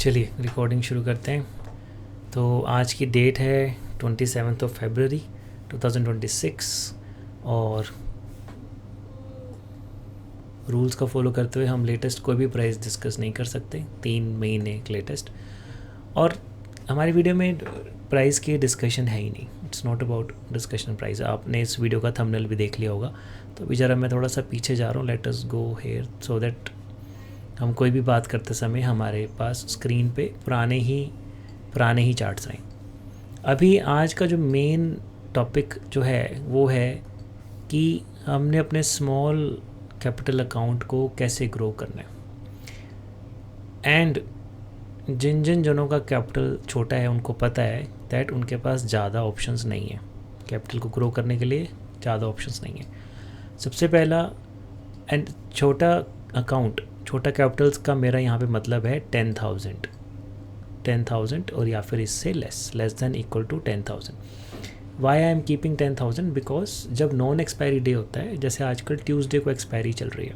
चलिए रिकॉर्डिंग शुरू करते हैं। तो आज की डेट है 27 फरवरी 2026 और रूल्स का फॉलो करते हुए हम लेटेस्ट कोई भी प्राइस डिस्कस नहीं कर सकते। 3 महीने एक लेटेस्ट, और हमारी वीडियो में प्राइस की डिस्कशन है ही नहीं। It's not about discussion price. आपने इस वीडियो का थंबनेल भी देख लिया होगा। तो अभी ज़रा मैं थोड़ा सा पीछे जा रहा हूँ। Let us go here so that हम कोई भी बात करते समय हमारे पास स्क्रीन पे पुराने ही चार्ट्स आए। अभी आज का जो मेन टॉपिक जो है वो है कि हमने अपने स्मॉल कैपिटल अकाउंट को कैसे ग्रो करना है। एंड जिन जनों का कैपिटल छोटा है उनको पता है दैट उनके पास ज़्यादा ऑप्शंस नहीं है। कैपिटल को ग्रो करने के लिए ज़्यादा ऑप्शंस नहीं है। सबसे पहला एंड छोटा अकाउंट, छोटा कैपिटल्स का मेरा यहाँ पे मतलब है 10,000 और या फिर इससे less than equal to 10,000। Why I am keeping 10,000 because जब नॉन एक्सपायरी डे होता है, जैसे आजकल ट्यूसडे को एक्सपायरी चल रही है,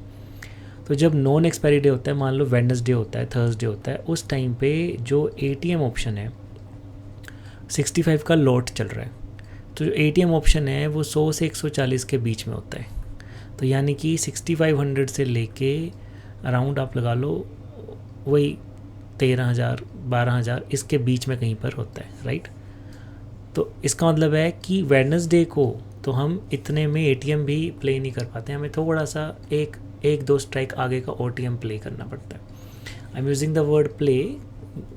तो जब नॉन एक्सपायरी डे होता है, मान लो वेडनेसडे होता है, थर्सडे होता है, उस टाइम पे जो एटीएम ऑप्शन है 65 का लॉट चल रहा है। तो जो एटीएम ऑप्शन है वो 100 से 140 के बीच में होता है। तो यानी कि 6500 से लेके अराउंड आप लगा लो वही 13,000 12,000 इसके बीच में कहीं पर होता है, राइट। तो इसका मतलब है कि वेडनेसडे को तो हम इतने में एटीएम भी प्ले नहीं कर पाते, हमें थोड़ा सा एक दो स्ट्राइक आगे का ओटीएम प्ले करना पड़ता है। I am using the word play,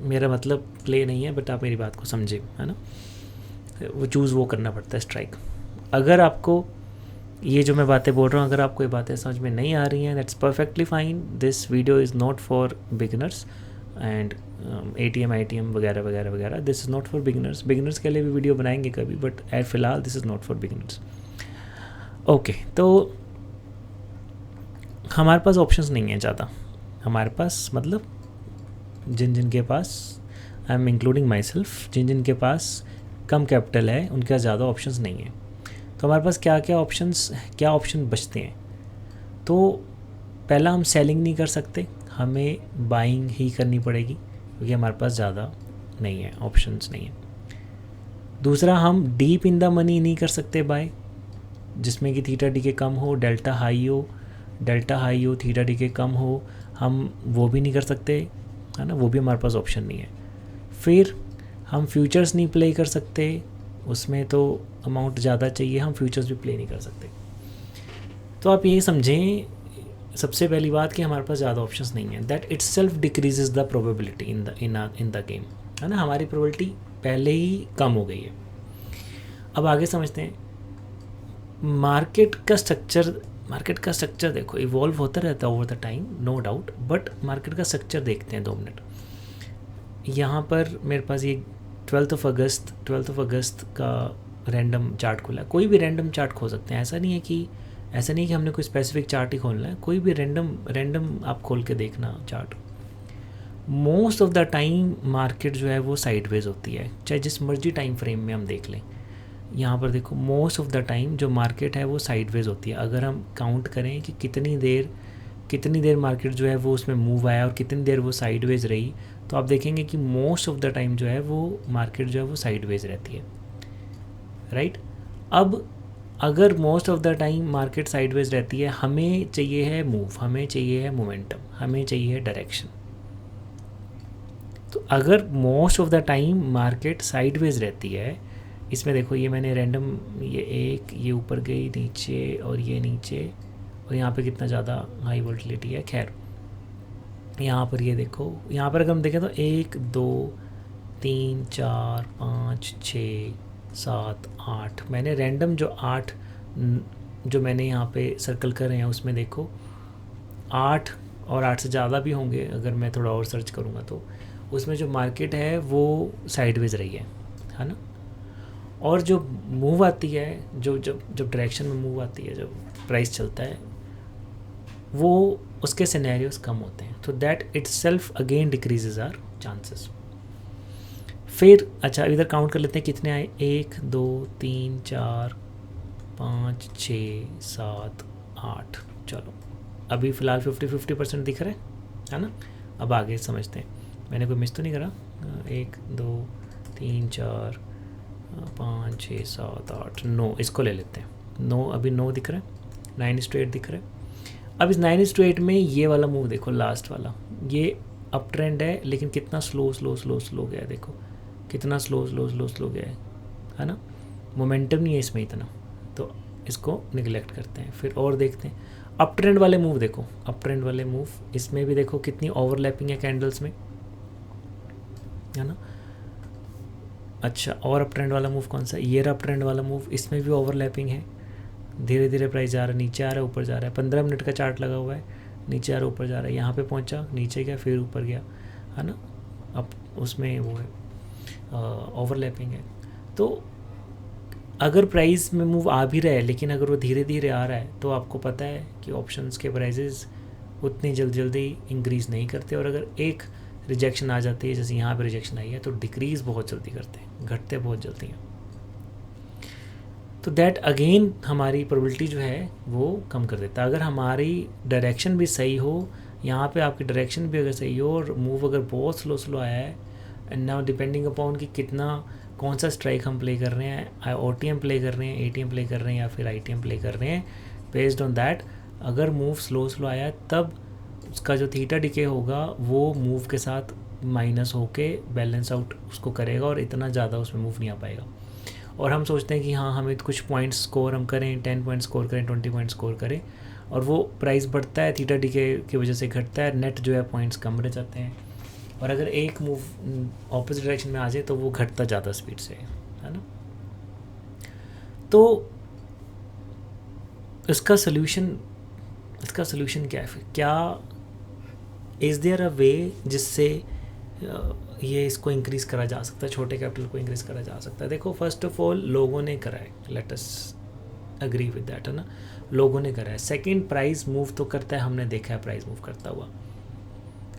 मेरा मतलब प्ले नहीं है, बट आप मेरी बात को समझे, है ना। वो करना पड़ता है स्ट्राइक। अगर आपको ये जो मैं बातें बोल रहा हूँ, अगर आपको ये बातें समझ में नहीं आ रही हैं, that's perfectly fine. This video is not for beginners and ATM वगैरह वगैरह वगैरह। This is not for beginners के लिए भी वीडियो बनाएंगे कभी, बट फ़िलहाल this is not for beginners. Okay, तो हमारे पास ऑप्शंस नहीं है ज़्यादा। हमारे पास मतलब जिन के पास, I am including myself, जिन के पास कम कैपिटल है उनके पास ज़्यादा ऑप्शंस नहीं है। तो हमारे पास क्या ऑप्शन बचते हैं। तो पहला, हम सेलिंग नहीं कर सकते, हमें बाइंग ही करनी पड़ेगी क्योंकि हमारे पास ज़्यादा नहीं है, ऑप्शंस नहीं है। दूसरा, हम डीप इन द मनी नहीं कर सकते बाय, जिसमें कि थीटा डी के कम हो, डेल्टा हाई हो, थीटा डी के कम हो, हम वो भी नहीं कर सकते, है ना, वो भी हमारे पास ऑप्शन नहीं है। फिर हम फ्यूचर्स नहीं प्ले कर सकते, उसमें तो अमाउंट ज़्यादा चाहिए, हम फ्यूचर्स भी प्ले नहीं कर सकते। तो आप ये समझें, सबसे पहली बात कि हमारे पास ज़्यादा ऑप्शंस नहीं है, that it self decreases the probability in the game, है ना। हमारी प्रोबेबिलिटी पहले ही कम हो गई है। अब आगे समझते हैं मार्केट का स्ट्रक्चर देखो, इवॉल्व होता रहता है over the time, no doubt, but market का स्ट्रक्चर देखते हैं 2 मिनट। यहाँ पर मेरे पास ये 12 अगस्त का रैंडम चार्ट खुला है। कोई भी रैंडम चार्ट खोल सकते हैं, ऐसा नहीं है कि हमने कोई स्पेसिफिक चार्ट ही खोलना है, कोई भी रैंडम आप खोल के देखना chart. Most of the time market जो है वो साइडवेज होती है, चाहे जिस मर्जी टाइम फ्रेम में हम देख लें। यहाँ पर देखो, मोस्ट ऑफ द टाइम जो मार्केट है वो साइडवेज होती है। अगर हम काउंट करें कि कितनी देर मार्केट जो है वो उसमें मूव आया और कितनी देर वो साइडवेज रही, तो आप देखेंगे कि मोस्ट ऑफ द टाइम जो है वो मार्केट जो है वो साइडवेज रहती है, राइट। अब अगर most of the time market sideways रहती है, हमें चाहिए है मूव, हमें चाहिए है मोमेंटम, हमें चाहिए है डायरेक्शन। तो अगर most of the time market sideways रहती है, इसमें देखो ये मैंने रैंडम, ये ऊपर गई, नीचे और ये नीचे, और यहाँ पे कितना ज़्यादा हाई वोल्टिलिटी है। खैर, यहाँ पर ये देखो, यहाँ पर अगर हम देखें तो 1 2 3 4 5 6 7 8, मैंने रैंडम जो 8 जो मैंने यहाँ पे सर्कल कर रहे हैं उसमें देखो 8 और 8 से ज़्यादा भी होंगे अगर मैं थोड़ा और सर्च करूँगा, तो उसमें जो मार्केट है वो साइडवेज रही है ना। और जो मूव आती है, जो डायरेक्शन में मूव आती है, जब प्राइस चलता है, वो उसके सिनेरियोस कम होते हैं। तो that itself again decreases our chances. फिर अच्छा, इधर काउंट कर लेते हैं कितने आए, 1 2 3 4 5 6 7 8। चलो, अभी फ़िलहाल 50% दिख रहा है ना। अब आगे समझते हैं। मैंने कोई मिस तो नहीं करा? 1 2 3 4 5 6 7 8 9, इसको ले लेते हैं 9। अभी 9 दिख रहा है, 9:8 दिख रहा है। अब इस 9:8 में ये वाला मूव देखो, लास्ट वाला, ये अप ट्रेंड है लेकिन कितना स्लो स्लो स्लो स्लो गया है, देखो कितना स्लो स्लो स्लो स्लो गया है ना। मोमेंटम नहीं है इसमें इतना, तो इसको निगलेक्ट करते हैं। फिर और देखते हैं अप ट्रेंड वाले मूव, देखो अप ट्रेंड वाले मूव, इसमें भी देखो कितनी ओवरलैपिंग है कैंडल्स में, है ना। अच्छा, और अप ट्रेंड वाला मूव कौन सा? ये अप ट्रेंड वाला मूव, इसमें भी ओवरलैपिंग है। धीरे धीरे प्राइस जा रहा है, नीचे आ रहा है, ऊपर जा रहा है। 15 मिनट का चार्ट लगा हुआ है, नीचे आ रहा है, ऊपर जा रहा है। यहाँ पे पहुँचा, नीचे गया, फिर ऊपर गया, है ना। अब उसमें वो है ओवरलैपिंग है। तो अगर प्राइस में मूव आ भी रहा है, लेकिन अगर वो धीरे धीरे आ रहा है, तो आपको पता है कि ऑप्शंस के प्राइजेस उतनी जल्दी इंक्रीज़ नहीं करते। और अगर एक रिजेक्शन आ जाती है, जैसे यहाँ पे रिजेक्शन आई है, तो डिक्रीज़ बहुत जल्दी करते हैं, घटते बहुत जल्दी हैं। तो दैट अगेन हमारी प्रोबेबिलिटी जो है वो कम कर देता है। अगर हमारी डायरेक्शन भी सही हो, यहाँ पे आपकी डायरेक्शन भी अगर सही हो और मूव अगर बहुत स्लो स्लो आया है, एंड नाउ डिपेंडिंग अपॉन कि कितना, कौन सा स्ट्राइक हम प्ले कर रहे हैं, OTM प्ले कर रहे हैं, ATM प्ले कर रहे हैं या फिर ITM प्ले कर रहे हैं, बेस्ड ऑन दैट अगर मूव स्लो स्लो आया तब उसका जो थीटा डिके होगा वो मूव के साथ माइनस होके बैलेंस आउट उसको करेगा और इतना ज़्यादा उसमें मूव नहीं आ पाएगा। और हम सोचते हैं कि हाँ हमें कुछ पॉइंट्स स्कोर हम करें, 10 पॉइंट स्कोर करें, 20 पॉइंट स्कोर करें, और वो प्राइस बढ़ता है, थीटा डिके की वजह से घटता है, नेट जो है पॉइंट्स कम रह जाते हैं। और अगर एक मूव ऑपोजिट डायरेक्शन में आ जाए तो वो घटता ज़्यादा स्पीड से, है ना। तो इसका सल्यूशन क्या है फिर? क्या इज़ देयर अ वे जिससे ये इसको इंक्रीज़ करा जा सकता है, छोटे कैपिटल को इंक्रीज़ करा जा सकता है? देखो, फर्स्ट ऑफ ऑल लोगों ने करा है, let us agree with that, है ना। लोगों ने करा है। सेकंड, प्राइस मूव तो करता है, हमने देखा है प्राइस मूव करता हुआ,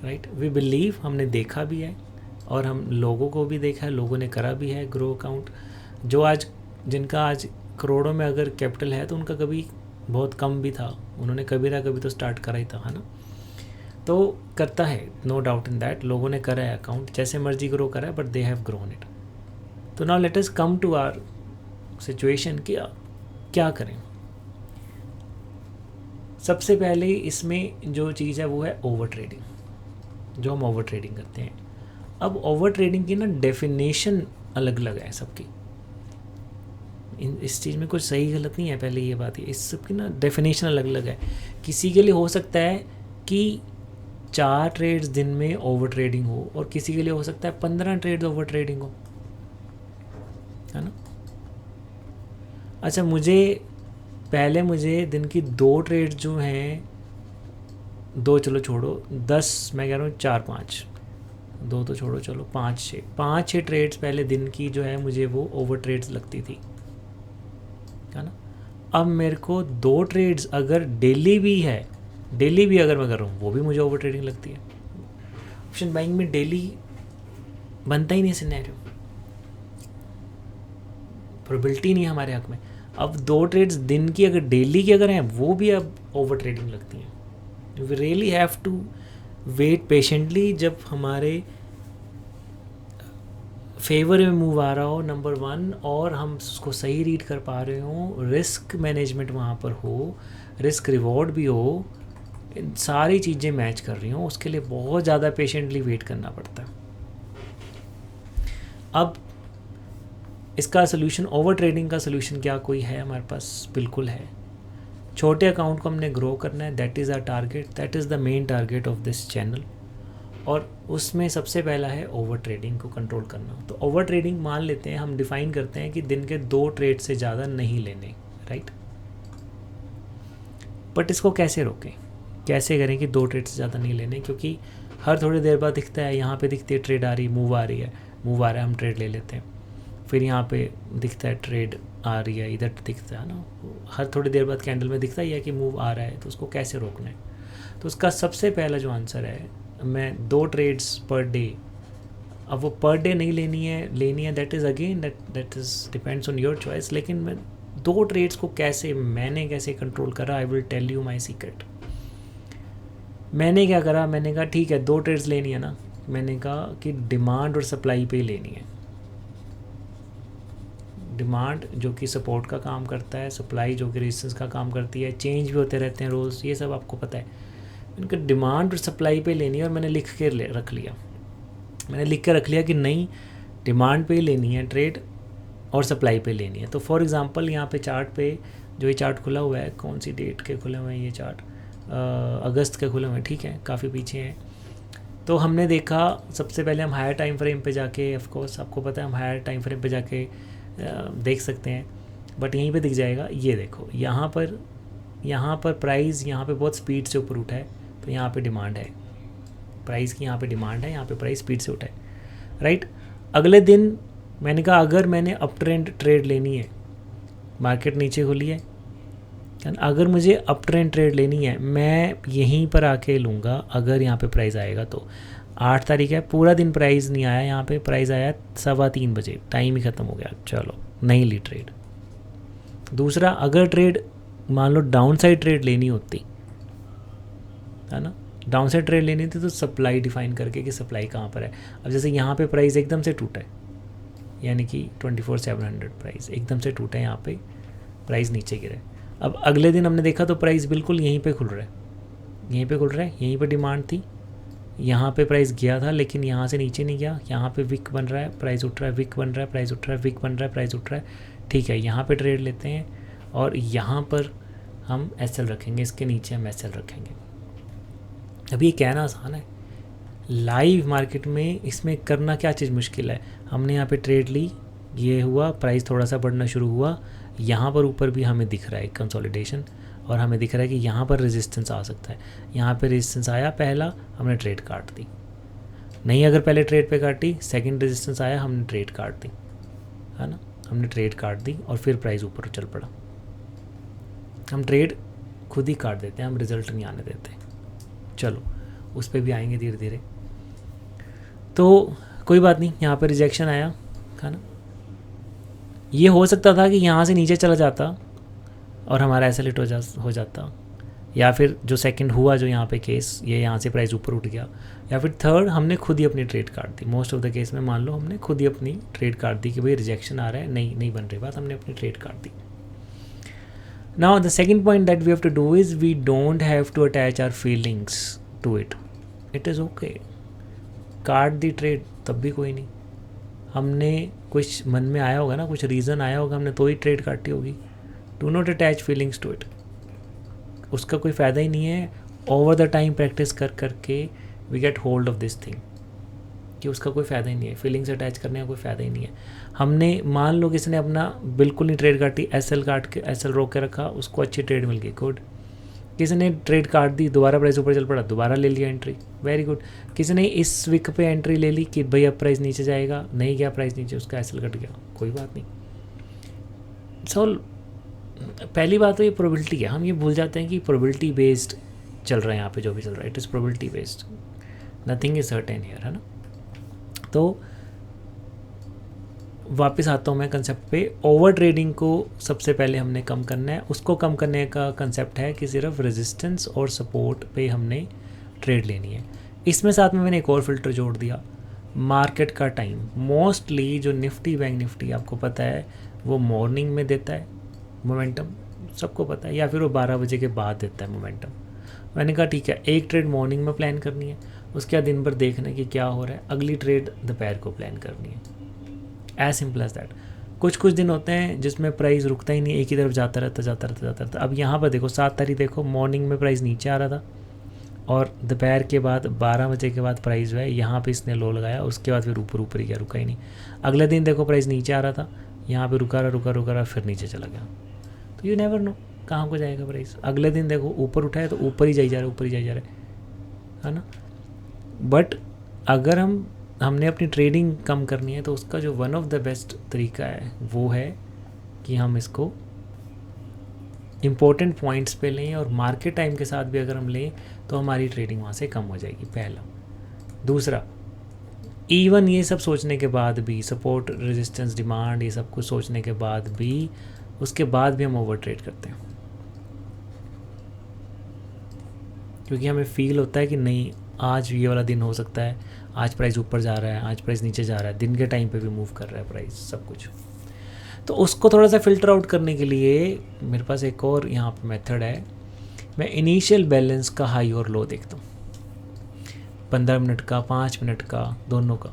राइट। वी बिलीव, हमने देखा भी है और हम लोगों को भी देखा है, लोगों ने करा भी है। ग्रो अकाउंट जो आज, जिनका आज करोड़ों में अगर कैपिटल है, तो उनका कभी बहुत कम भी था, उन्होंने कभी ना कभी तो स्टार्ट करा ही था, है ना। तो करता है, नो डाउट इन दैट, लोगों ने करा है अकाउंट, जैसे मर्जी ग्रो करा है, but they have grown it. तो now let us come to our situation कि क्या करें। सबसे पहले इसमें जो चीज़ है वो है ओवर ट्रेडिंग, जो हम ओवर ट्रेडिंग करते हैं। अब ओवर ट्रेडिंग की ना डेफिनेशन अलग अलग है सबकी, इस चीज़ में कुछ सही गलत नहीं है, पहले ये बात है, इस सब की ना डेफिनेशन अलग अलग है। किसी के लिए हो सकता है कि 4 ट्रेड्स दिन में ओवर ट्रेडिंग हो, और किसी के लिए हो सकता है 15 ट्रेड्स ओवर ट्रेडिंग हो, है ना। अच्छा, मुझे दिन की 2 ट्रेड जो हैं, 2 चलो छोड़ो, 10 मैं कह रहा हूँ 4-5, 2 तो छोड़ो, चलो 5-6 ट्रेड्स पहले दिन की जो है मुझे वो ओवर ट्रेड्स लगती थी, है ना। अब मेरे को 2 ट्रेड्स अगर डेली भी अगर मैं कर रहा हूँ, वो भी मुझे ओवर ट्रेडिंग लगती है। ऑप्शन बाइंग में डेली बनता ही नहीं सिनेरियो, प्रोबेबिलिटी नहीं है हमारे हक में। अब 2 ट्रेड्स दिन की अगर डेली की अगर हैं, वो भी अब ओवर ट्रेडिंग लगती हैं। We really have to wait patiently जब हमारे फेवर में मूव आ रहा हो, नंबर 1, और हम उसको सही रीड कर पा रहे हो, रिस्क मैनेजमेंट वहाँ पर हो, रिस्क रिवॉर्ड भी हो, इन सारी चीज़ें मैच कर रही हूँ, उसके लिए बहुत ज़्यादा पेशेंटली वेट करना पड़ता है। अब इसका सलूशन, ओवर ट्रेडिंग का सलूशन क्या कोई है हमारे पास? बिल्कुल है। छोटे अकाउंट को हमने ग्रो करना है, that is our target, that is the main target of this channel, और उसमें सबसे पहला है ओवर ट्रेडिंग को कंट्रोल करना। तो ओवर ट्रेडिंग मान लेते हैं, हम डिफ़ाइन करते हैं कि दिन के 2 ट्रेड से ज़्यादा नहीं लेने, राइट। बट इसको कैसे रोकें, कैसे करें कि 2 ट्रेड से ज़्यादा नहीं लेने? क्योंकि हर थोड़ी देर बाद दिखता है, यहाँ पे दिखती है ट्रेड आ रही है, मूव आ रही है, मूव आ रहा है, हम ट्रेड ले लेते हैं। फिर यहाँ पे दिखता है ट्रेड आ रही है, इधर दिखता है ना, हर थोड़ी देर बाद कैंडल में दिखता ही है कि मूव आ रहा है, तो उसको कैसे रोकना है? तो उसका सबसे पहला जो आंसर है, मैं 2 ट्रेड्स पर डे, अब वो पर डे नहीं लेनी है, that is again that is depends on your choice. लेकिन मैं 2 ट्रेड्स को मैंने कैसे कंट्रोल करा, I will tell you my secret. मैंने क्या करा, मैंने कहा ठीक है 2 ट्रेड्स लेनी है ना, मैंने कहा कि डिमांड और सप्लाई पे ही लेनी है। डिमांड जो कि सपोर्ट का काम करता है, सप्लाई जो कि रेजिस्टेंस का काम करती है, चेंज भी होते रहते हैं रोज़, ये सब आपको पता है। इनका डिमांड और सप्लाई पे लेनी है और मैंने लिख के रख लिया, मैंने लिख के रख लिया कि नहीं डिमांड पे ही लेनी है ट्रेड और सप्लाई पे लेनी है। तो फॉर एग्जांपल यहाँ पे चार्ट पे जो ये चार्ट खुला हुआ है, कौन सी डेट के खुले हुए हैं ये चार्ट, अगस्त के खुले हुए हैं, ठीक है, काफ़ी पीछे हैं। तो हमने देखा सबसे पहले हम हायर टाइम फ्रेम पे जाके, ऑफ कोर्स आपको पता है हम हायर टाइम फ्रेम पे जाके देख सकते हैं, बट यहीं पे दिख जाएगा। ये देखो यहाँ पर प्राइस यहाँ पे बहुत स्पीड से ऊपर उठा है, तो यहाँ पे डिमांड है, प्राइस की यहाँ पे डिमांड है, यहाँ पे प्राइस स्पीड से उठा है, राइट। अगले दिन मैंने कहा अगर मैंने अप ट्रेंड ट्रेड लेनी है, मार्केट नीचे खुली है, अगर मुझे अप ट्रेंड ट्रेड लेनी है मैं यहीं पर आके लूँगा अगर यहाँ पे प्राइस आएगा तो। 8 तारीख है, पूरा दिन प्राइस नहीं आया, यहाँ पे प्राइस आया 3:15 बजे, टाइम ही ख़त्म हो गया, चलो नहीं ली ट्रेड। दूसरा, अगर ट्रेड मान लो डाउन साइड ट्रेड लेनी होती है ना, डाउन साइड ट्रेड लेनी थी तो सप्लाई डिफाइन करके कि सप्लाई कहाँ पर है। अब जैसे यहाँ पे प्राइस एकदम से टूटा है, यानी कि 24,700 प्राइस एकदम से टूटा है, यहाँ पे प्राइस नीचे गिरा है। अब अगले दिन हमने देखा तो प्राइस बिल्कुल यहीं पे खुल रहा है, यहीं पे खुल रहा है, यहीं पे डिमांड थी, यहाँ पे प्राइस गया था लेकिन यहाँ से नीचे नहीं गया, यहाँ पे विक बन रहा है, प्राइस उठ रहा है, विक बन रहा है, प्राइस उठ रहा है, विक बन रहा है, प्राइस उठ रहा है, ठीक है। यहाँ पे ट्रेड लेते हैं और यहाँ पर हम एसएल रखेंगे, इसके नीचे हम एसएल रखेंगे। अब ये कहना आसान है, लाइव मार्केट में इसमें करना क्या चीज़ मुश्किल है। हमने यहाँ पे ट्रेड ली, ये हुआ, प्राइस थोड़ा सा बढ़ना शुरू हुआ, यहाँ पर ऊपर भी हमें दिख रहा है कंसोलिडेशन, और हमें दिख रहा है कि यहाँ पर रेजिस्टेंस आ सकता है। यहाँ पे रेजिस्टेंस आया पहला, हमने ट्रेड काट दी, नहीं अगर पहले ट्रेड पे काटी, सेकंड रेजिस्टेंस आया, हमने ट्रेड काट दी, है ना, हमने ट्रेड काट दी और फिर प्राइस ऊपर चल पड़ा। हम ट्रेड खुद ही काट देते हैं, हम रिजल्ट नहीं आने देते। चलो उस पर भी आएंगे धीरे धीरे। तो कोई बात नहीं, यहाँ पर रिजेक्शन आया, है ना, ये हो सकता था कि यहाँ से नीचे चला जाता और हमारा ऐसा लिट हो जाता, या फिर जो सेकंड हुआ जो यहाँ पे केस, ये यहाँ से प्राइस ऊपर उठ गया, या फिर थर्ड हमने खुद ही अपनी ट्रेड काट दी। मोस्ट ऑफ द केस में मान लो हमने खुद ही अपनी ट्रेड काट दी कि भाई रिजेक्शन आ रहा है, नहीं बन रही बात, हमने अपनी ट्रेड काट दी। Now the second point that we have to do is we don't have to attach our feelings to it. It is okay, काट दी ट्रेड तब भी कोई नहीं, हमने कुछ मन में आया होगा ना, कुछ रीज़न आया होगा, हमने तो ही ट्रेड काटी होगी। Do not attach feelings to it, उसका कोई फ़ायदा ही नहीं है। ओवर द टाइम प्रैक्टिस कर करके we get hold of this thing कि उसका कोई फ़ायदा ही नहीं है, फीलिंग्स अटैच करने का कोई फ़ायदा ही नहीं है। हमने मान लो किसी ने अपना बिल्कुल नहीं ट्रेड काटी, एसएल काट के एसएल रोक के रखा, उसको अच्छी ट्रेड मिल गई, गुड। किसी ने ट्रेड काट दी, दोबारा प्राइस ऊपर चल पड़ा, दोबारा ले लिया एंट्री, वेरी गुड। किसी ने इस वीक पे एंट्री ले ली कि भाई अब प्राइस नीचे जाएगा, नहीं गया प्राइस नीचे, उसका एसएल कट गया, कोई बात नहीं। सो पहली बात तो ये प्रोबेबिलिटी है, हम ये भूल जाते हैं कि प्रोबेबिलिटी बेस्ड चल रहा है यहाँ पे, जो भी चल रहा है it is probability based, nothing is certain here, है ना। तो वापस आता हूँ मैं कंसेप्ट पे, ओवर ट्रेडिंग को सबसे पहले हमने कम करना है। उसको कम करने का कंसेप्ट है कि सिर्फ रेजिस्टेंस और सपोर्ट पे हमने ट्रेड लेनी है। इसमें साथ में मैंने एक और फिल्टर जोड़ दिया, मार्केट का टाइम। मोस्टली जो निफ्टी बैंक निफ्टी आपको पता है वो मॉर्निंग में देता है मोमेंटम, सबको पता है, या फिर वो 12 बजे के बाद देता है मोमेंटम। मैंने कहा ठीक है, एक ट्रेड मॉर्निंग में प्लान करनी है, उसके बाद दिन भर देखना कि क्या हो रहा है, अगली ट्रेड दोपहर को प्लान करनी है, एज सिंपल एज दैट। कुछ दिन होते हैं जिसमें प्राइस रुकता ही नहीं, एक ही तरफ जाता रहता। अब यहाँ पर देखो 7 तारीख देखो, मॉर्निंग में प्राइस नीचे आ रहा था और दोपहर के बाद 12 बजे के बाद प्राइस जो है यहाँ पे इसने लो लगाया, उसके बाद फिर ऊपर ही गया, रुका ही नहीं। अगले दिन देखो प्राइस नीचे आ रहा था, यहाँ पे रुका रहा फिर नीचे चला गया। तो यू नेवर नो कहाँ को जाएगा प्राइस। अगले दिन देखो ऊपर उठा है तो ऊपर ही जाई जा रहा है ना। बट अगर हमने अपनी ट्रेडिंग कम करनी है तो उसका जो वन ऑफ द बेस्ट तरीका है वो है कि हम इसको इम्पोर्टेंट पॉइंट्स पे लें, और मार्केट टाइम के साथ भी अगर हम लें तो हमारी ट्रेडिंग वहाँ से कम हो जाएगी, पहला। दूसरा, इवन ये सब सोचने के बाद भी, सपोर्ट रेजिस्टेंस डिमांड ये सब कुछ सोचने के बाद भी, उसके बाद भी हम ओवर ट्रेड करते हैं, क्योंकि हमें फील होता है कि नहीं आज ये वाला दिन हो सकता है, आज प्राइस ऊपर जा रहा है, आज प्राइस नीचे जा रहा है, दिन के टाइम पे भी मूव कर रहा है प्राइस, सब कुछ। तो उसको थोड़ा सा फ़िल्टर आउट करने के लिए मेरे पास एक और यहाँ पे मेथड है। मैं इनिशियल बैलेंस का हाई और लो देखता हूँ, 15 मिनट का, 5 मिनट का, दोनों का।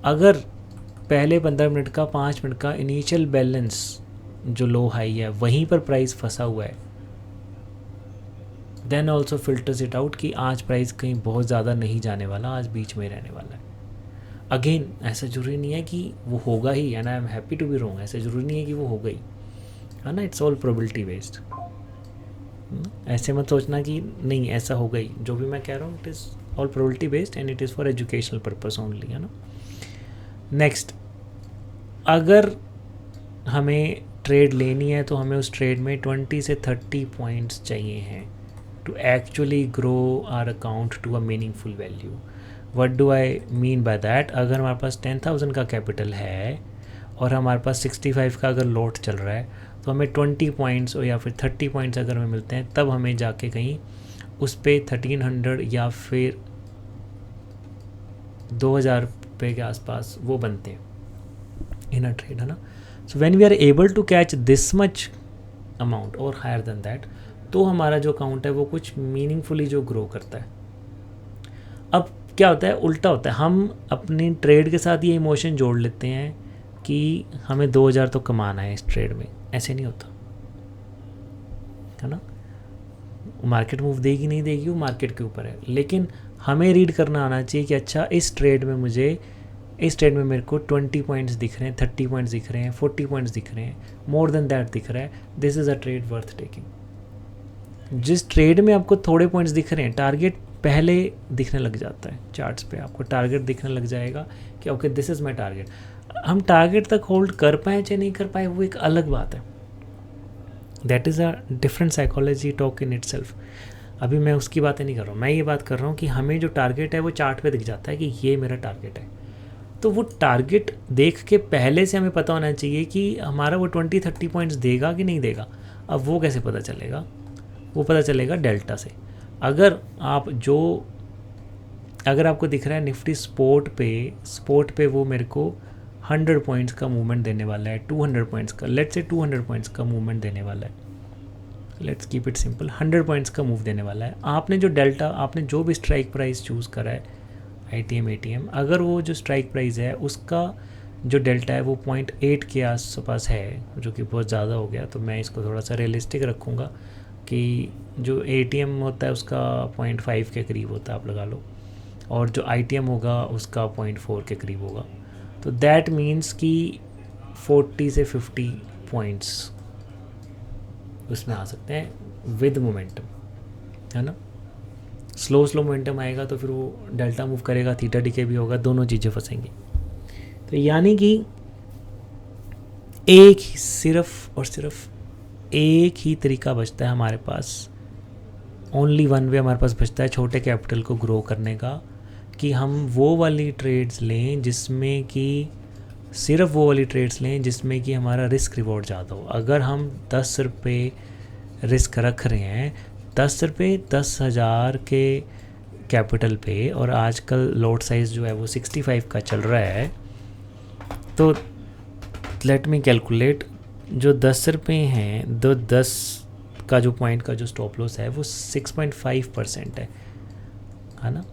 अगर पहले 15 मिनट का, 5 मिनट का इनिशियल बैलेंस जो लो हाई है वहीं पर प्राइस फंसा हुआ है, then also filters it out कि आज प्राइस कहीं बहुत ज़्यादा नहीं जाने वाला, आज बीच में रहने वाला है। अगेन ऐसा ज़रूरी नहीं है कि वो होगा ही, and I am happy to be wrong, ऐसा ज़रूरी नहीं है कि वो हो गई, है ना। It's all probability based. ऐसे मत सोचना कि नहीं ऐसा हो गई, जो भी मैं कह रहा हूँ it is all probability based and it is for educational purpose only, है ना। नेक्स्ट, अगर हमें ट्रेड लेनी है तो हमें उस ट्रेड में 20 से 30 पॉइंट्स चाहिए हैं to actually grow our account to a meaningful value. What do I mean by that? अगर हमारे पास 10,000 का कैपिटल है और हमारे पास 65 का अगर लॉट चल रहा है, तो हमें 20 पॉइंट्स या फिर 30 पॉइंट्स अगर हमें मिलते हैं, तब हमें जाके कहीं उस पर 1300 या फिर 2000 रुपये के आसपास वो बनते हैं इन अ ट्रेड, है ना। So when we are able to catch this much amount और हायर देन दैट, तो हमारा जो अकाउंट है वो कुछ मीनिंगफुली जो ग्रो करता है। अब क्या होता है, उल्टा होता है, हम अपनी ट्रेड के साथ ये इमोशन जोड़ लेते हैं कि हमें 2000 तो कमाना है इस ट्रेड में। ऐसे नहीं होता, है ना। मार्केट मूव देगी नहीं देगी वो मार्केट के ऊपर है, लेकिन हमें रीड करना आना चाहिए कि अच्छा इस ट्रेड में मेरे को 20 पॉइंट्स दिख रहे हैं, 30 पॉइंट्स दिख रहे हैं, 40 पॉइंट्स दिख रहे हैं, मोर देन दैट दिख रहा है, this is a trade worth taking. जिस ट्रेड में आपको थोड़े पॉइंट्स दिख रहे हैं, टारगेट पहले दिखने लग जाता है। चार्ट्स पे आपको टारगेट दिखने लग जाएगा कि okay this is my target. हम टारगेट तक होल्ड कर पाए चाहे नहीं कर पाए वो एक अलग बात है, that is a different psychology talk in itself. अभी मैं उसकी बातें नहीं कर रहा हूँ, मैं ये बात कर रहा हूँ कि हमें जो टारगेट है वो चार्ट पे दिख जाता है कि ये मेरा टारगेट है। तो वो टारगेट देख के पहले से हमें पता होना चाहिए कि हमारा वो 20-30 पॉइंट्स देगा कि नहीं देगा। अब वो कैसे पता चलेगा? वो पता चलेगा डेल्टा से। अगर आपको दिख रहा है निफ्टी स्पोर्ट पे वो मेरे को 100 पॉइंट्स का मूवमेंट देने वाला है, 200 पॉइंट्स का, लेट्स से 200 पॉइंट्स का मूवमेंट देने वाला है, let's keep it simple, 100 points का मूव देने वाला है। आपने जो भी स्ट्राइक प्राइस चूज़ करा है, ATM, अगर वो जो स्ट्राइक प्राइस है उसका जो डेल्टा है वो 0.8 के आसपास है, जो कि बहुत ज़्यादा हो गया, तो मैं इसको थोड़ा सा रियलिस्टिक रखूँगा कि जो ATM होता है उसका 0.5 के करीब होता है, आप लगा लो, और जो ITM होगा उसका 0.4 के करीब होगा। तो दैट मीन्स कि 40 से 50 पॉइंट्स उसमें आ सकते हैं विद मोमेंटम, है ना। स्लो मोमेंटम आएगा तो फिर वो डेल्टा मूव करेगा, थीटा डीके भी होगा, दोनों चीज़ें फंसेंगी। तो यानी कि सिर्फ एक ही तरीका बचता है हमारे पास, ओनली वन वे हमारे पास बचता है छोटे कैपिटल को ग्रो करने का, कि हम वो वाली ट्रेड्स लें जिसमें कि हमारा रिस्क रिवॉर्ड ज़्यादा हो। अगर हम 10 रुपये रिस्क रख रहे हैं, 10 रुपये 10,000 के कैपिटल पे, और आजकल लॉट साइज़ जो है वो 65 का चल रहा है, तो लेट मी कैलकुलेट, जो 10 रुपये हैं, 10 का जो पॉइंट का जो स्टॉप लॉस है वो 6.5% है ना।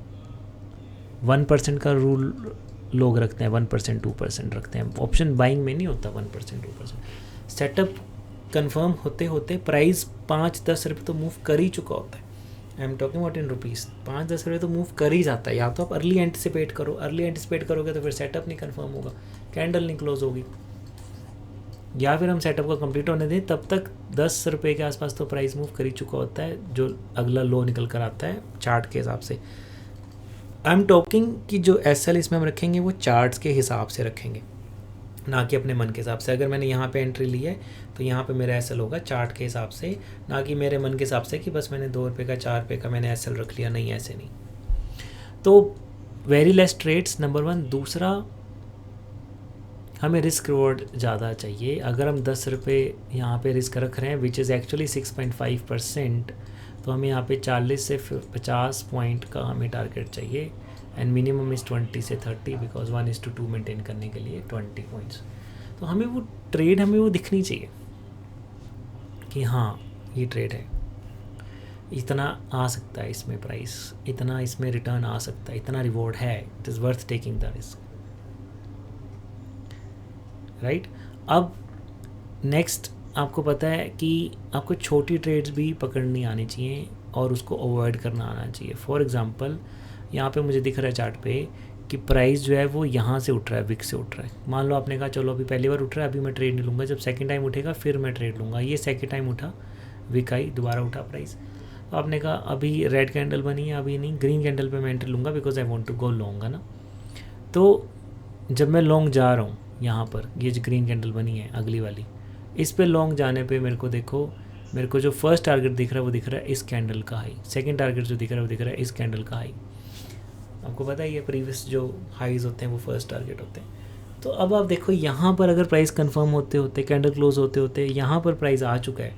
1% का रूल लोग रखते हैं, 1% 2% रखते हैं, ऑप्शन बाइंग में नहीं होता 1% 2%। सेटअप कंफर्म होते होते प्राइस 5-10 रुपये तो मूव कर ही चुका होता है। I am talking about in rupees, 5-10 रुपये तो मूव कर ही जाता है। या तो आप अर्ली एंटिसिपेट करोगे तो फिर सेटअप नहीं कंफर्म होगा, कैंडल नहीं क्लोज होगी, या फिर हम सेटअप को कंप्लीट होने दें, तब तक 10 रुपये के आसपास तो प्राइस मूव कर ही चुका होता है, जो अगला लो निकल कर आता है चार्ट के हिसाब से। आई एम टॉकिंग कि जो SL इसमें हम रखेंगे वो चार्ट्स के हिसाब से रखेंगे, ना कि अपने मन के हिसाब से। अगर मैंने यहाँ पे एंट्री ली है तो यहाँ पे मेरा SL होगा चार्ट के हिसाब से, ना कि मेरे मन के हिसाब से कि बस मैंने 2 रुपये का 4 रुपये का मैंने SL रख लिया। नहीं, ऐसे नहीं। तो वेरी लेस ट्रेड्स, नंबर 1। दूसरा, हमें रिस्क रिवॉर्ड ज़्यादा चाहिए। अगर हम 10 रुपये यहाँ पे रिस्क रख रहे हैं, विच इज़ एक्चुअली 6.5%, तो हमें यहाँ पे 40 से 50 पॉइंट का हमें टारगेट चाहिए एंड मिनिमम इज़ 20 से 30 बिकॉज 1:2 मेंटेन करने के लिए 20 पॉइंट्स। तो हमें वो ट्रेड हमें वो दिखनी चाहिए कि हाँ ये ट्रेड है, इतना आ सकता है इसमें प्राइस, इतना इसमें रिटर्न आ सकता है, इतना रिवॉर्ड है, it is worth taking the risk, right. अब नेक्स्ट आपको पता है कि आपको छोटी ट्रेड्स भी पकड़नी आनी चाहिए और उसको अवॉइड करना आना चाहिए। फॉर एग्जांपल यहाँ पे मुझे दिख रहा है चार्ट पे कि प्राइस जो है वो यहाँ से उठ रहा है, विक से उठ रहा है। मान लो आपने कहा चलो अभी पहली बार उठ रहा है, अभी मैं ट्रेड नहीं लूँगा, जब सेकंड टाइम उठेगा फिर मैं ट्रेड लूँगा। ये सेकंड टाइम उठा, विक आई, दोबारा उठा प्राइस, तो आपने कहा अभी रेड कैंडल बनी है, अभी नहीं, ग्रीन कैंडल पे मैं एंट्री लूँगा because I want to go long, है ना। तो जब मैं लॉन्ग जा रहा हूँ यहाँ पर, ये जो ग्रीन कैंडल बनी है अगली वाली, इस पे लॉन्ग जाने पे मेरे को देखो, मेरे को जो फर्स्ट टारगेट दिख रहा है वो दिख रहा है इस कैंडल का हाई, सेकंड टारगेट जो दिख रहा है वो दिख रहा है इस कैंडल का हाई। आपको पता ही है प्रीवियस जो हाईज होते हैं वो फर्स्ट टारगेट होते हैं। तो अब आप देखो यहाँ पर अगर प्राइस कंफर्म होते होते, कैंडल क्लोज होते होते यहाँ पर प्राइस आ चुका है,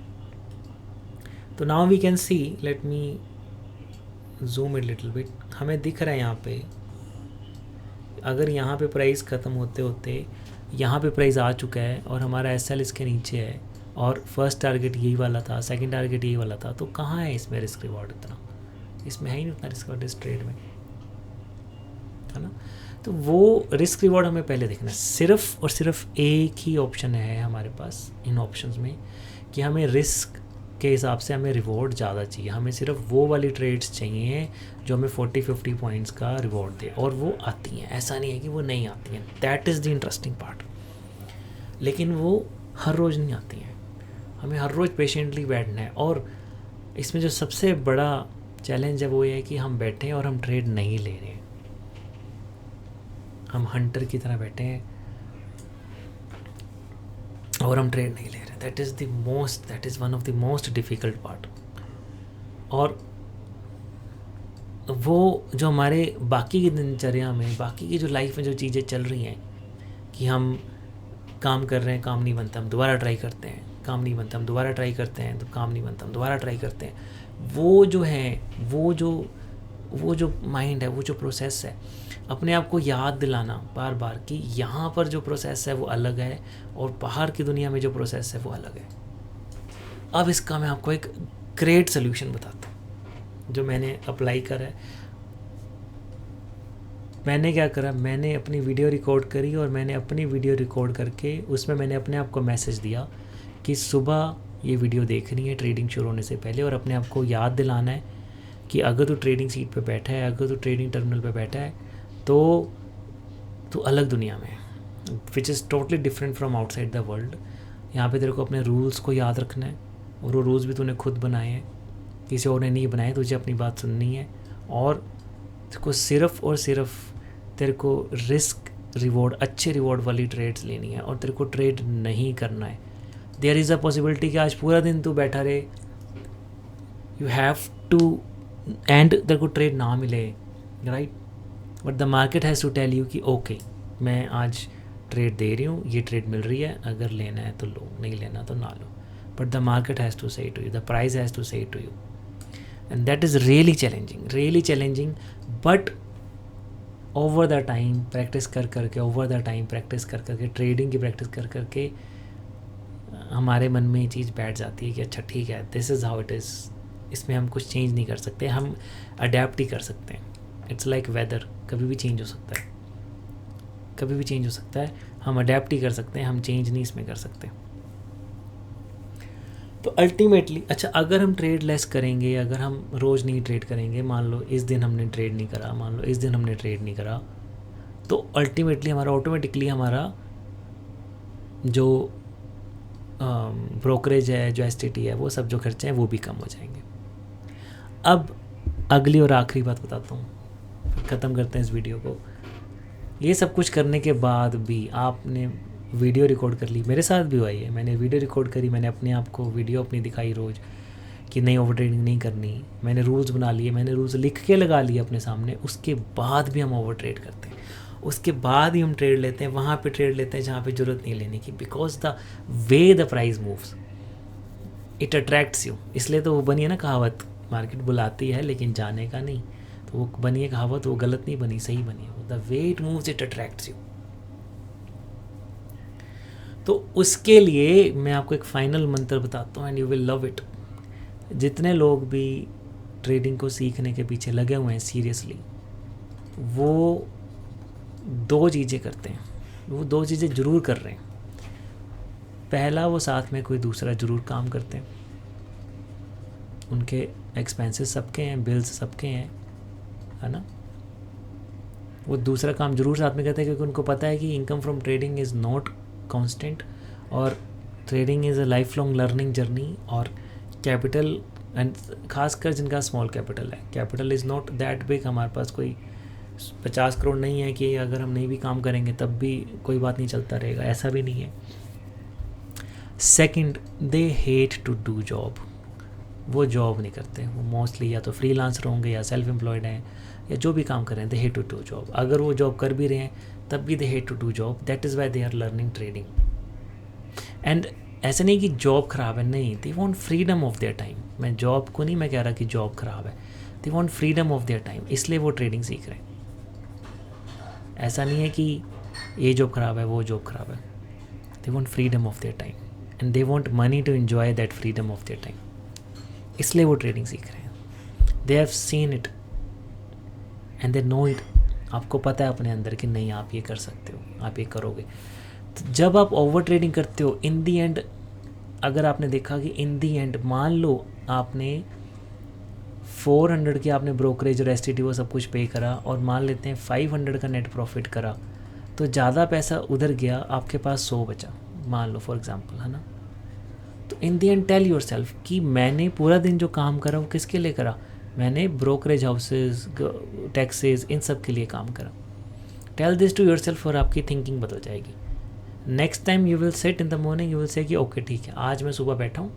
तो now we can see, let me zoom it little bit, हमें दिख रहा है यहाँ पे अगर यहाँ पे प्राइस ख़त्म होते होते यहाँ पे प्राइस आ चुका है और हमारा एसएल इसके नीचे है और फर्स्ट टारगेट यही वाला था, सेकंड टारगेट यही वाला था, तो कहाँ है इसमें रिस्क रिवॉर्ड इतना? इसमें है ही नहीं उतना रिस्क रिवॉर्ड इस ट्रेड में, है ना। तो वो रिस्क रिवॉर्ड हमें पहले देखना है। सिर्फ और सिर्फ एक ही ऑप्शन है हमारे पास इन ऑप्शंस में कि हमें रिस्क के हिसाब से हमें रिवॉर्ड ज़्यादा चाहिए, हमें सिर्फ वो वाली ट्रेड्स चाहिए जो हमें 40-50 पॉइंट्स का रिवॉर्ड दे, और वो आती हैं, ऐसा नहीं है कि वो नहीं आती हैं, that is the interesting part. लेकिन वो हर रोज़ नहीं आती हैं, हमें हर रोज़ पेशेंटली बैठना है। और इसमें जो सबसे बड़ा चैलेंज है वो ये है कि हम बैठे हैं और हम ट्रेड नहीं ले रहे हैं, हम हंटर की तरह बैठे हैं और हम ट्रेड नहीं ले रहे। That is one of the most difficult part. और वो जो हमारे बाकी की दिनचर्या में, बाकी की जो लाइफ में जो चीज़ें चल रही हैं कि हम काम कर रहे हैं, काम नहीं बनता, हम दोबारा ट्राई करते हैं, काम नहीं बनता, हम दोबारा ट्राई करते हैं, तो काम नहीं बनता, हम दोबारा ट्राई करते हैं, वो जो है वो जो माइंड है, वो जो प्रोसेस है, अपने आप को याद दिलाना बार बार कि यहाँ पर जो प्रोसेस है वो अलग है और बाहर की दुनिया में जो प्रोसेस है वो अलग है। अब इसका मैं आपको एक ग्रेट सोल्यूशन बताता हूँ जो मैंने अप्लाई करा है। मैंने क्या करा, मैंने अपनी वीडियो रिकॉर्ड करी और मैंने अपनी वीडियो रिकॉर्ड करके उसमें मैंने अपने आप को मैसेज दिया कि सुबह ये वीडियो देखनी है ट्रेडिंग शुरू होने से पहले, और अपने आप को याद दिलाना है कि अगर तू ट्रेडिंग सीट पे बैठा है, अगर तू ट्रेडिंग टर्मिनल पे बैठा है, तो तू अलग दुनिया में, which is totally different from outside the world. यहाँ पे तेरे को अपने रूल्स को याद रखना है, और वो रूल्स भी तूने खुद बनाए हैं, किसी और ने नहीं बनाए, तुझे अपनी बात सुननी है, और तेरे सिर्फ और सिर्फ तेरे को रिस्क रिवॉर्ड, अच्छे रिवॉर्ड वाली ट्रेड्स लेनी है, और तेरे को ट्रेड नहीं करना है। देयर इज़ अ पॉसिबिलिटी कि आज पूरा दिन तू बैठा रहे, यू हैव टू, एंड तेरे को ट्रेड ना मिले, right, but the market has to tell you कि ओके मैं आज ट्रेड दे रही हूँ, ये ट्रेड मिल रही है, अगर लेना है तो लो, नहीं लेना तो ना लो, but the market has to say to you, the price has to say to you, and that is really challenging, but over the time practice कर करके, ट्रेडिंग की प्रैक्टिस कर करके हमारे मन में ये चीज़ बैठ जाती है कि अच्छा ठीक है, this is how it is, इसमें हम कुछ चेंज नहीं कर सकते, हम अडेप्ट ही कर सकते हैं। इट्स लाइक वेदर, कभी भी चेंज हो सकता है, हम अडेप्ट ही कर सकते हैं, हम चेंज नहीं इसमें कर सकते। तो अल्टीमेटली अच्छा, अगर हम ट्रेड लेस करेंगे, अगर हम रोज़ नहीं ट्रेड करेंगे, मान लो इस दिन हमने ट्रेड नहीं करा, तो अल्टीमेटली ऑटोमेटिकली हमारा जो ब्रोकरेज है, जो एसटीटी है, वो सब जो खर्चे हैं वो भी कम हो जाएंगे। अब अगली और आखिरी बात बताता हूँ, फिर ख़त्म करते हैं इस वीडियो को। ये सब कुछ करने के बाद भी आपने वीडियो रिकॉर्ड कर ली, मेरे साथ भी हुआ है, मैंने वीडियो रिकॉर्ड करी, मैंने अपने आप को वीडियो अपनी दिखाई रोज़ कि नहीं ओवर ट्रेडिंग नहीं करनी, मैंने रूल्स बना लिए, मैंने रूल्स लिख के लगा लिए अपने सामने, उसके बाद भी हम ओवर ट्रेड करते हैं, उसके बाद ही हम ट्रेड लेते हैं, वहाँ पे ट्रेड लेते हैं जहाँ पे ज़रूरत नहीं लेने की, because the way the price moves it attracts you. इसलिए तो वो बनी है ना कहावत मार्केट बुलाती है लेकिन जाने का नहीं। तो वो बनी है कहावत, वो गलत नहीं बनी, सही बनी है। The way it moves it attracts you. तो उसके लिए मैं आपको एक फाइनल मंत्र बताता हूँ and you will love it. जितने लोग भी ट्रेडिंग को सीखने के पीछे लगे हुए हैं सीरियसली, वो 2 चीज़ें करते हैं, वो 2 चीज़ें ज़रूर कर रहे हैं। पहला, वो साथ में कोई दूसरा ज़रूर काम करते हैं। उनके एक्सपेंसेस सबके हैं, बिल्स सबके हैं, है ना। वो दूसरा काम ज़रूर साथ में करते हैं क्योंकि उनको पता है कि income from trading is not constant, और trading is a life long learning journey. और कैपिटल, एंड खासकर जिनका स्मॉल कैपिटल है, capital is not that big. हमारे पास कोई 50 करोड़ नहीं है कि अगर हम नहीं भी काम करेंगे तब भी कोई बात नहीं, चलता रहेगा, ऐसा भी नहीं है। Second, they hate to do job. वो जॉब नहीं करते, वो मोस्टली या तो फ्रीलांसर होंगे या सेल्फ एम्प्लॉयड हैं या जो भी काम कर रहे हैं, they hate to do job. अगर वो जॉब कर भी रहे हैं तब भी they hate to do job. That is why they are learning trading. And ऐसा नहीं कि जॉब ख़राब है, नहीं, they want freedom of their time. मैं जॉब को नहीं मैं कह रहा कि जॉब ख़राब है, they want freedom of their time, इसलिए वो ट्रेडिंग सीख रहे हैं। ऐसा नहीं है कि ये जॉब ख़राब है, वो जॉब ख़राब है। They want freedom of their time and they want money to enjoy that freedom of their time, इसलिए वो ट्रेडिंग सीख रहे हैं। They have seen it and they know it. आपको पता है अपने अंदर कि नहीं, आप ये कर सकते हो, आप ये करोगे। तो जब आप ओवर ट्रेडिंग करते हो, इन दी एंड, अगर आपने देखा कि इन दी एंड, मान लो आपने 400 की आपने ब्रोकरेज और एसटीटी वो सब कुछ पे करा, और मान लेते हैं 500 का नेट प्रॉफिट करा, तो ज़्यादा पैसा उधर गया, आपके पास 100 बचा, मान लो फॉर एग्जांपल, है ना। तो इन दी एंड टेल योर सेल्फ कि मैंने पूरा दिन जो काम करा वो किसके लिए करा, मैंने ब्रोकरेज हाउसेज, टैक्सेस, इन सब के लिए काम करा। Tell this to yourself और आपकी थिंकिंग बदल जाएगी। Next time you will sit in the morning, you will say कि ओके ठीक है, आज मैं सुबह बैठा हूँ,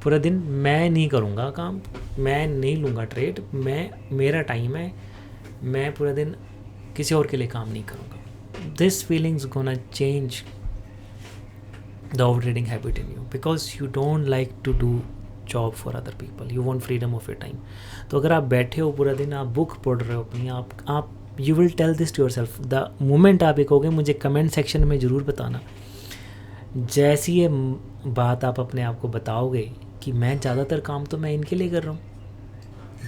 पूरा दिन मैं नहीं करूँगा काम, मैं नहीं लूँगा ट्रेड, मेरा टाइम है, मैं पूरा दिन किसी और के लिए काम नहीं करूँगा। This feelings gonna change the overtrading habit in you because you don't like to do job for other people, you want freedom of your time। तो अगर आप बैठे हो पूरा दिन, आप बुक पढ़ रहे हो अपनी, आप you will tell this to yourself the moment आप ये कहोगे, मुझे कमेंट सेक्शन में ज़रूर बताना। जैसी ये बात आप अपने आप को बताओगे कि मैं ज़्यादातर काम तो मैं इनके लिए कर रहा हूँ,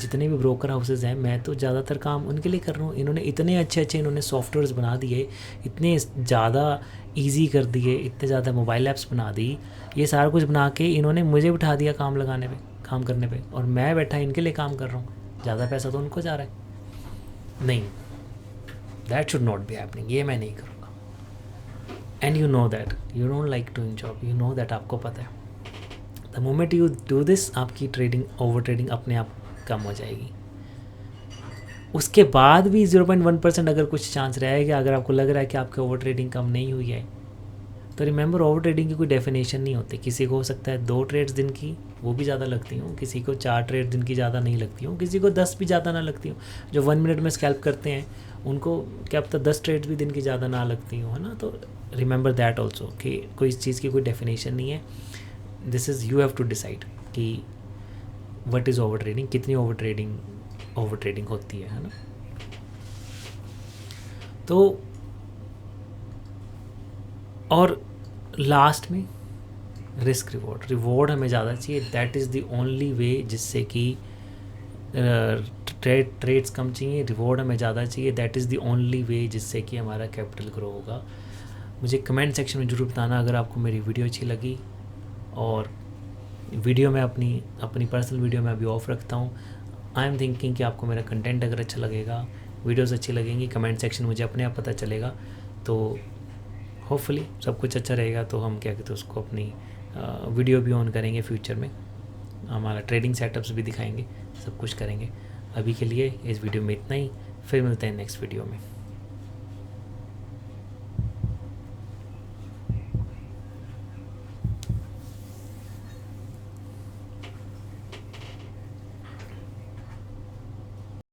जितने भी ब्रोकर हाउसेज हैं मैं तो ज़्यादातर काम उनके लिए कर रहा हूँ, इन्होंने इतने अच्छे इन्होंने सॉफ्टवेयर्स बना दिए, इतने ज़्यादा इजी कर दिए, इतने ज़्यादा मोबाइल ऐप्स बना दी, ये सारा कुछ बना के इन्होंने मुझे बिठा दिया काम लगाने पे, काम करने पे, और मैं बैठा इनके लिए काम कर रहा हूँ, ज़्यादा पैसा तो उनको जा रहा है। नहीं, that should not be happening, ये मैं नहीं करूँगा। And you know that you don't like doing job, you know that, आपको पता है। The moment you do this, आपकी ट्रेडिंग, ओवर ट्रेडिंग अपने आप कम हो जाएगी। उसके बाद भी 0.1% अगर कुछ चांस रहेगा, अगर आपको लग रहा है कि आपकी ओवर ट्रेडिंग कम नहीं हुई है, तो रिमेंबर ओवर ट्रेडिंग की कोई डेफिनेशन नहीं होती। किसी को हो सकता है 2 ट्रेड्स दिन की वो भी ज़्यादा लगती हूँ, किसी को 4 ट्रेड दिन की ज़्यादा नहीं लगती हूँ, किसी को 10 भी ज़्यादा ना लगती हूँ। जो 1 मिनट में स्कैल्प करते हैं उनको क्या पता 10 ट्रेड्स भी दिन की ज़्यादा ना लगती हूँ, है ना। तो रिमेंबर दैट ऑल्सो कि कोई इस चीज़ की कोई डेफिनेशन नहीं है। This is you have to decide कि व्हाट इज़ ओवर ट्रेडिंग, कितनी ओवर ट्रेडिंग होती है ना। तो और लास्ट में रिस्क रिवॉर्ड हमें ज़्यादा चाहिए। That is the only way जिससे कि ट्रेड्स कम चाहिए, रिवॉर्ड हमें ज़्यादा चाहिए। That is the only way जिससे कि हमारा कैपिटल ग्रो होगा। मुझे कमेंट सेक्शन में ज़रूर बताना अगर आपको मेरी वीडियो अच्छी लगी। और वीडियो में अपनी पर्सनल वीडियो में अभी ऑफ रखता हूँ। आई एम थिंकिंग कि आपको मेरा कंटेंट अगर अच्छा लगेगा, वीडियोस अच्छी लगेंगी, कमेंट सेक्शन मुझे अपने आप पता चलेगा। तो होपफुली सब कुछ अच्छा रहेगा। तो हम क्या कहते हैं उसको अपनी वीडियो भी ऑन करेंगे फ्यूचर में, हमारा ट्रेडिंग सेटअप्स भी दिखाएंगे, सब कुछ करेंगे। अभी के लिए इस वीडियो में इतना ही, फिर मिलते हैं नेक्स्ट वीडियो में।